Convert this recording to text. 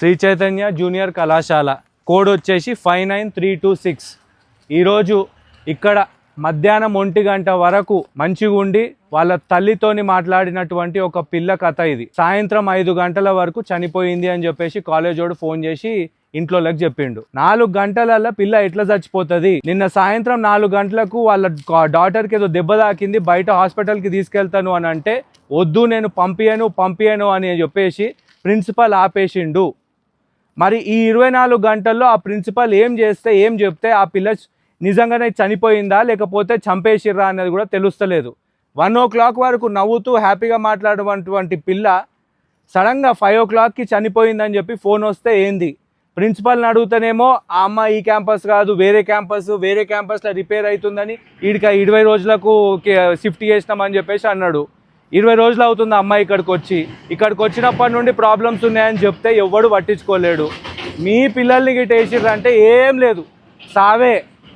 Shri Chaitanya junior కళాశాల code వచ్చేసి 59326. ఈరోజు ఇక్కడ మధ్యాహ్నం 1 గంట వరకు మంచిగా ఉండి వాళ్ళ తల్లితోని మాట్లాడినటువంటి ఒక పిల్ల కథ ఇది. సాయంత్రం 5 గంటల వరకు చనిపోయింది అని చెప్పేసి కాలేజ్ వాడు ఫోన్ చేసి ఇంట్లోకి చెప్పిండు. 4 గంటలలో పిల్ల ఎట్లా చచ్చిపోతుంది? నిన్న సాయంత్రం 4 గంటలకు వాళ్ళ డాటర్కి ఏదో దెబ్బ తాకింది, బయట హాస్పిటల్కి తీసుకెళ్తాను అని అంటే వద్దు నేను పంపియను అని చెప్పేసి ప్రిన్సిపల్ ఆపేసిండు. మరి ఈ 24 గంటల్లో ఆ ప్రిన్సిపల్ ఏం చెప్తే ఆ పిల్ల నిజంగానే చనిపోయిందా లేకపోతే చంపేసిర్రా అనేది కూడా తెలుస్తలేదు. 1 o'clock వరకు నవ్వుతూ హ్యాపీగా మాట్లాడేటువంటి పిల్ల సడన్గా 5 o'clockకి చనిపోయిందని చెప్పి ఫోన్ వస్తే ఏంది? ప్రిన్సిపల్ని అడుగుతానేమో ఆ అమ్మాయి ఈ క్యాంపస్ కాదు వేరే క్యాంపస్లో రిపేర్ అవుతుందని ఈడికి 20 రోజులకు షిఫ్ట్ చేసినామని చెప్పేసి అన్నాడు. 20 రోజులు అవుతుంది అమ్మాయి ఇక్కడికి వచ్చినప్పటి నుండి ప్రాబ్లమ్స్ ఉన్నాయని చెప్తే ఎవ్వడు పట్టించుకోలేడు. మీ పిల్లల్ని గిట్టేసిర్రంటే ఏం లేదు, సావే.